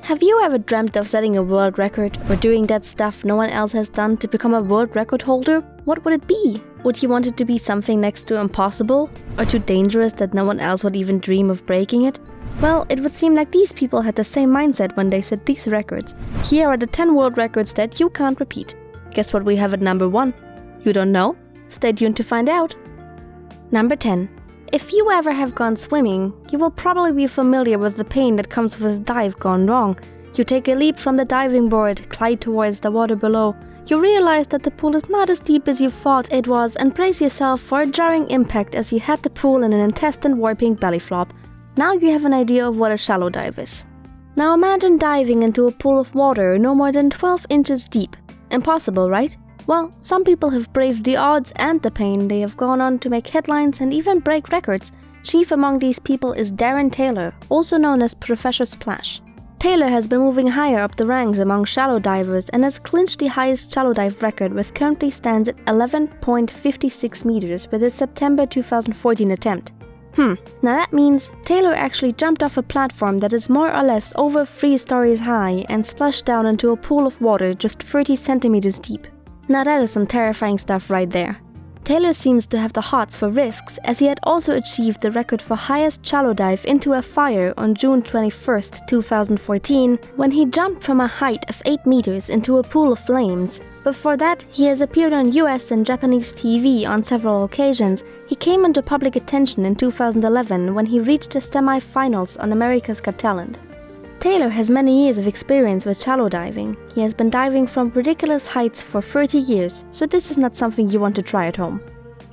Have you ever dreamt of setting a world record or doing that stuff no one else has done to become a world record holder? What would it be? Would you want it to be something next to impossible? Or too dangerous that no one else would even dream of breaking it? Well, it would seem like these people had the same mindset when they set these records. Here are the 10 world records that you can't repeat. Guess what we have at number 1? You don't know? Stay tuned to find out. Number 10. If you ever have gone swimming, you will probably be familiar with the pain that comes with a dive gone wrong. You take a leap from the diving board, glide towards the water below. You realize that the pool is not as deep as you thought it was and brace yourself for a jarring impact as you head the pool in an intestine-warping belly flop. Now you have an idea of what a shallow dive is. Now imagine diving into a pool of water no more than 12 inches deep. Impossible, right? Well, some people have braved the odds and the pain. They have gone on to make headlines and even break records. Chief among these people is Darren Taylor, also known as Professor Splash. Taylor has been moving higher up the ranks among shallow divers and has clinched the highest shallow dive record, which currently stands at 11.56 meters with his September 2014 attempt. Now that means Taylor actually jumped off a platform that is more or less over 3 stories high and splashed down into a pool of water just 30 centimeters deep. Now that is some terrifying stuff right there. Taylor seems to have the hots for risks, as he had also achieved the record for highest shallow dive into a fire on June 21st, 2014, when he jumped from a height of 8 meters into a pool of flames. Before that, he has appeared on US and Japanese TV on several occasions. He came into public attention in 2011 when he reached the semi-finals on America's Got Talent. Taylor has many years of experience with shallow diving. He has been diving from ridiculous heights for 30 years, so this is not something you want to try at home.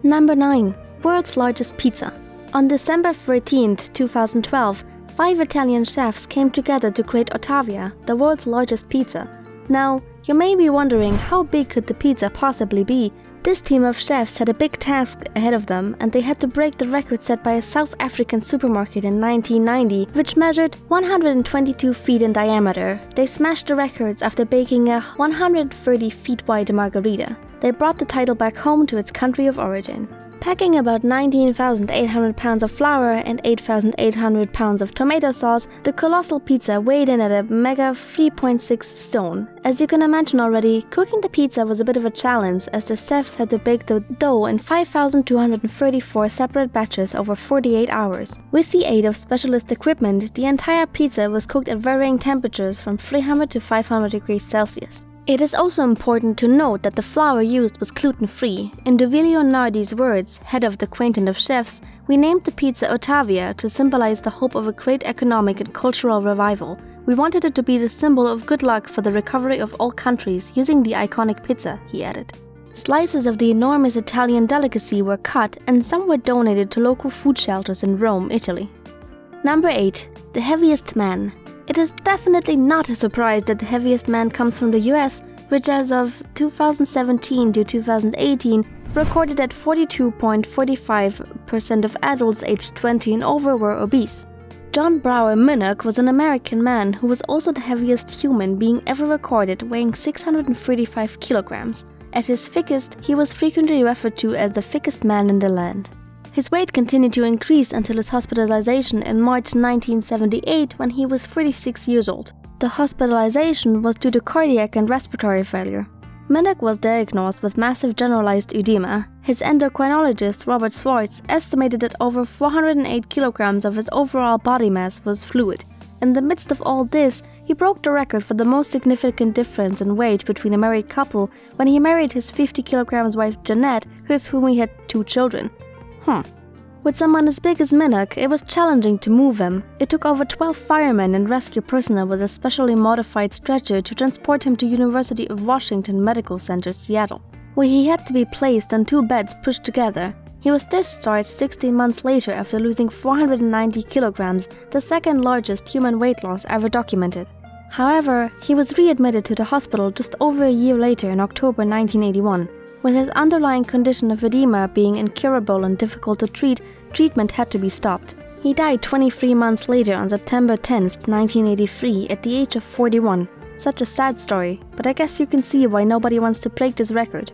Number 9. World's largest pizza. On December 13th, 2012, 5 Italian chefs came together to create Ottavia, the world's largest pizza. Now, you may be wondering how big could the pizza possibly be? This team of chefs had a big task ahead of them, and they had to break the record set by a South African supermarket in 1990, which measured 122 feet in diameter. They smashed the records after baking a 130 feet wide margarita. They brought the title back home to its country of origin. Packing about 19,800 pounds of flour and 8,800 pounds of tomato sauce, the colossal pizza weighed in at a mega 3.6 stone. As you can imagine already, cooking the pizza was a bit of a challenge, as the chefs had to bake the dough in 5,234 separate batches over 48 hours. With the aid of specialist equipment, the entire pizza was cooked at varying temperatures from 300 to 500 degrees Celsius. It is also important to note that the flour used was gluten-free. In Duvilio Nardi's words, head of the Quintet of Chefs, we named the pizza Ottavia to symbolize the hope of a great economic and cultural revival. We wanted it to be the symbol of good luck for the recovery of all countries using the iconic pizza, he added. Slices of the enormous Italian delicacy were cut and some were donated to local food shelters in Rome, Italy. Number 8. The heaviest man. It is definitely not a surprise that the heaviest man comes from the US, which as of 2017 to 2018 recorded that 42.45% of adults aged 20 and over were obese. John Brower Minnock was an American man who was also the heaviest human being ever recorded, weighing 635 kilograms. At his thickest, he was frequently referred to as the thickest man in the land. His weight continued to increase until his hospitalization in March 1978 when he was 36 years old. The hospitalization was due to cardiac and respiratory failure. Minnock was diagnosed with massive generalized edema. His endocrinologist, Robert Schwartz, estimated that over 408 kilograms of his overall body mass was fluid. In the midst of all this, he broke the record for the most significant difference in weight between a married couple when he married his 50 kilograms wife Jeanette, with whom he had 2 children. With someone as big as Minnock, it was challenging to move him. It took over 12 firemen and rescue personnel with a specially modified stretcher to transport him to University of Washington Medical Center, Seattle, where he had to be placed on 2 beds pushed together. He was discharged 16 months later after losing 490 kilograms, the second largest human weight loss ever documented. However, he was readmitted to the hospital just over a year later in October 1981. With his underlying condition of edema being incurable and difficult to treat, treatment had to be stopped. He died 23 months later on September 10, 1983, at the age of 41. Such a sad story, but I guess you can see why nobody wants to break this record.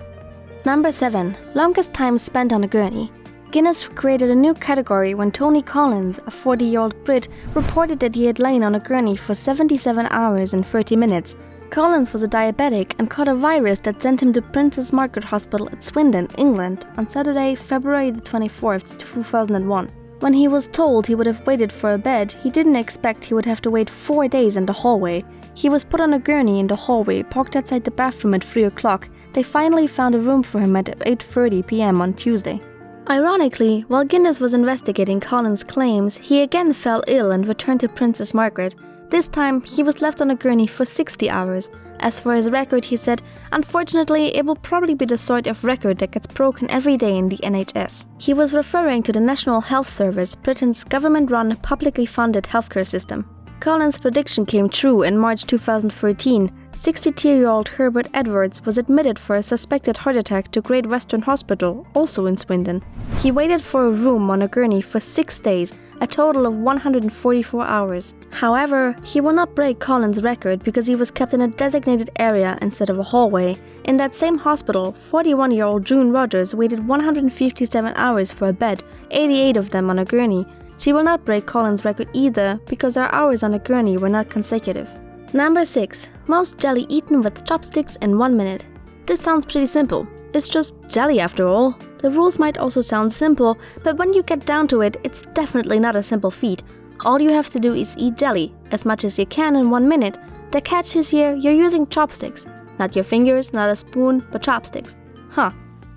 Number 7. Longest time spent on a gurney. Guinness created a new category when Tony Collins, a 40-year-old Brit, reported that he had lain on a gurney for 77 hours and 30 minutes. Collins was a diabetic and caught a virus that sent him to Princess Margaret Hospital at Swindon, England, on Saturday, February the 24th, 2001. When he was told he would have waited for a bed, he didn't expect he would have to wait 4 days in the hallway. He was put on a gurney in the hallway, parked outside the bathroom at 3 o'clock. They finally found a room for him at 8:30 p.m. on Tuesday. Ironically, while Guinness was investigating Collins' claims, he again fell ill and returned to Princess Margaret. This time, he was left on a gurney for 60 hours. As for his record, he said, "Unfortunately, it will probably be the sort of record that gets broken every day in the NHS." He was referring to the National Health Service, Britain's government-run, publicly funded healthcare system. Collins' prediction came true in March 2013. 62-year-old Herbert Edwards was admitted for a suspected heart attack to Great Western Hospital, also in Swindon. He waited for a room on a gurney for 6 days, a total of 144 hours. However, he will not break Collins' record because he was kept in a designated area instead of a hallway. In that same hospital, 41-year-old June Rogers waited 157 hours for a bed, 88 of them on a gurney. She will not break Collins' record either because her hours on a gurney were not consecutive. Number 6. Most jelly eaten with chopsticks in 1 minute. This sounds pretty simple. It's just jelly after all. The rules might also sound simple, but when you get down to it, it's definitely not a simple feat. All you have to do is eat jelly, as much as you can in 1 minute. The catch is here, you're using chopsticks. Not your fingers, not a spoon, but chopsticks. Huh.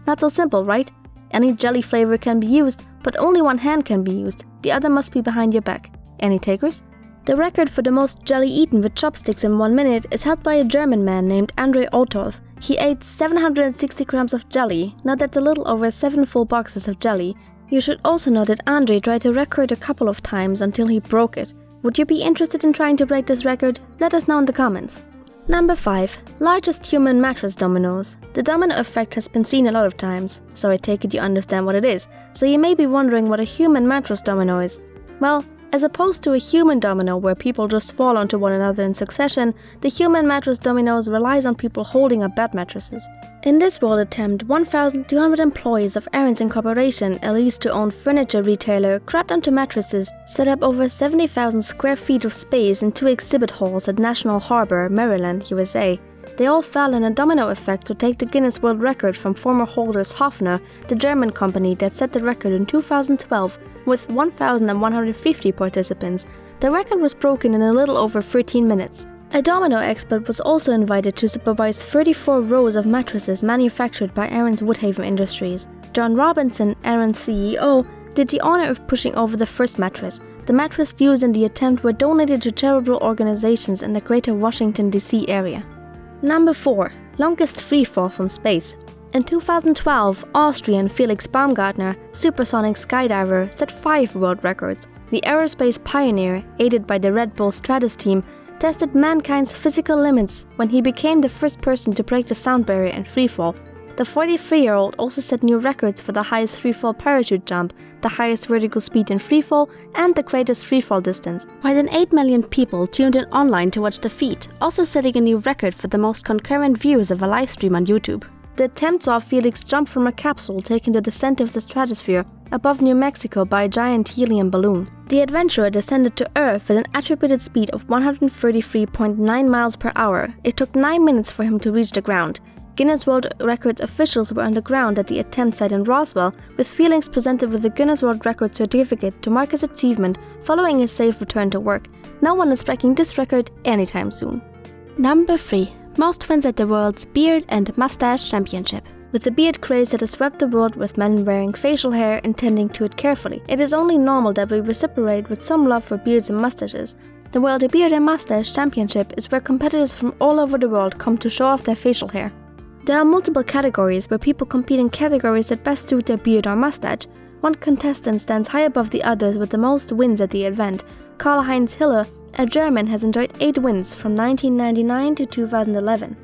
Not so simple, right? Any jelly flavor can be used, but only one hand can be used. The other must be behind your back. Any takers? The record for the most jelly eaten with chopsticks in 1 minute is held by a German man named André Otolf. He ate 760 grams of jelly. Now that's a little over 7 full boxes of jelly. You should also know that André tried to record a couple of times until he broke it. Would you be interested in trying to break this record? Let us know in the comments. Number 5. Largest human mattress dominoes. The domino effect has been seen a lot of times, so I take it you understand what it is. So you may be wondering what a human mattress domino is. Well, as opposed to a human domino where people just fall onto one another in succession, the human mattress dominoes relies on people holding up bed mattresses. In this world attempt, 1,200 employees of Aaron's Incorporation, a lease-to-own furniture retailer, crabbed onto mattresses, set up over 70,000 square feet of space in 2 exhibit halls at National Harbor, Maryland, USA. They all fell in a domino effect to take the Guinness World Record from former holders Hofner, the German company that set the record in 2012 with 1,150 participants. The record was broken in a little over 13 minutes. A domino expert was also invited to supervise 34 rows of mattresses manufactured by Aaron's Woodhaven Industries. John Robinson, Aaron's CEO, did the honor of pushing over the first mattress. The mattress used in the attempt were donated to charitable organizations in the greater Washington, D.C. area. Number 4. Longest freefall from space. In 2012, Austrian Felix Baumgartner, supersonic skydiver, set 5 world records. The aerospace pioneer, aided by the Red Bull Stratus team, tested mankind's physical limits when he became the first person to break the sound barrier in freefall. The 43-year-old also set new records for the highest freefall parachute jump, the highest vertical speed in freefall, and the greatest freefall distance. More than 8 million people tuned in online to watch the feat, also setting a new record for the most concurrent views of a live stream on YouTube. The attempt saw Felix jump from a capsule taken to the center of the stratosphere above New Mexico by a giant helium balloon. The adventurer descended to Earth with an attributed speed of 133.9 miles per hour. It took 9 minutes for him to reach the ground. Guinness World Records officials were on the ground at the attempt site in Roswell, with Felix presented with the Guinness World Records certificate to mark his achievement following his safe return to work. No one is breaking this record anytime soon. Number 3. Most wins at the world's Beard and Mustache Championship. With the beard craze that has swept the world with men wearing facial hair and tending to it carefully, it is only normal that we reciprocate with some love for beards and mustaches. The World Beard and Mustache Championship is where competitors from all over the world come to show off their facial hair. There are multiple categories where people compete in categories that best suit their beard or mustache. One contestant stands high above the others with the most wins at the event. Karl-Heinz Hiller, a German, has enjoyed 8 wins from 1999 to 2011.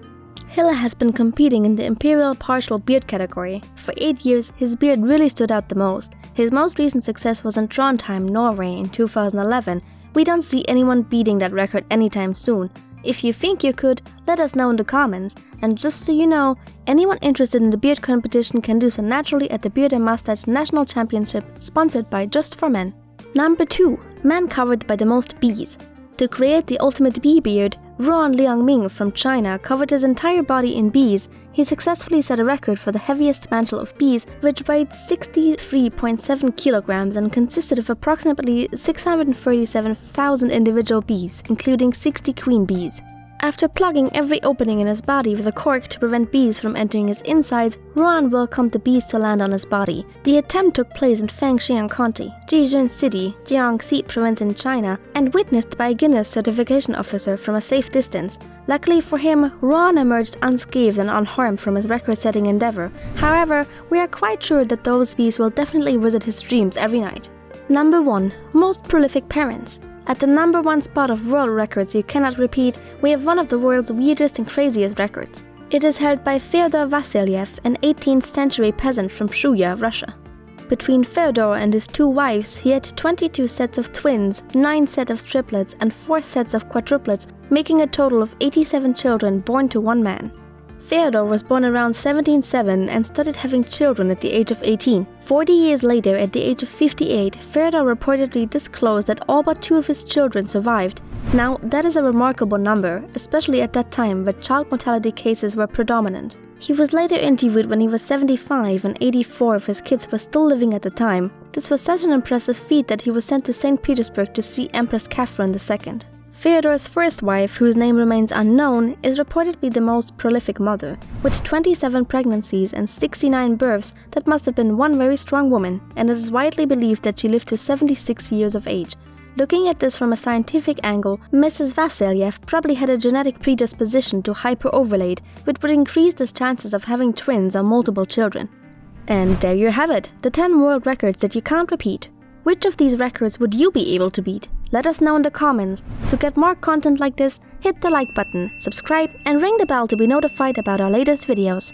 Hiller has been competing in the Imperial Partial Beard category. For 8 years, his beard really stood out the most. His most recent success was in Trondheim, Norway in 2011. We don't see anyone beating that record anytime soon. If you think you could, let us know in the comments. And just so you know, anyone interested in the beard competition can do so naturally at the Beard and Mustache National Championship, sponsored by Just for Men. Number 2. Man covered by the most bees. To create the ultimate bee beard, Ruan Liangming from China covered his entire body in bees. He successfully set a record for the heaviest mantle of bees, which weighed 63.7 kilograms and consisted of approximately 637,000 individual bees, including 60 queen bees. After plugging every opening in his body with a cork to prevent bees from entering his insides, Ruan welcomed the bees to land on his body. The attempt took place in Fangxiang County, Jizhen City, Jiangxi Province in China, and witnessed by a Guinness certification officer from a safe distance. Luckily for him, Ruan emerged unscathed and unharmed from his record-setting endeavor. However, we are quite sure that those bees will definitely visit his dreams every night. Number 1. Most prolific parents. At the number 1 spot of world records you cannot repeat, we have one of the world's weirdest and craziest records. It is held by Fyodor Vasilyev, an 18th century peasant from Shuya, Russia. Between Fyodor and his 2 wives, he had 22 sets of twins, 9 sets of triplets, and 4 sets of quadruplets, making a total of 87 children born to one man. Fyodor was born around 1707 and started having children at the age of 18. 40 years later, at the age of 58, Fyodor reportedly disclosed that all but 2 of his children survived. Now, that is a remarkable number, especially at that time where child mortality cases were predominant. He was later interviewed when he was 75 and 84 of his kids were still living at the time. This was such an impressive feat that he was sent to St. Petersburg to see Empress Catherine II. Fyodor's first wife, whose name remains unknown, is reportedly the most prolific mother. With 27 pregnancies and 69 births, that must have been one very strong woman, and it is widely believed that she lived to 76 years of age. Looking at this from a scientific angle, Mrs. Vasilyev probably had a genetic predisposition to hyper-overload, which would increase the chances of having twins or multiple children. And there you have it, the 10 world records that you can't repeat. Which of these records would you be able to beat? Let us know in the comments. To get more content like this, hit the like button, subscribe, and ring the bell to be notified about our latest videos.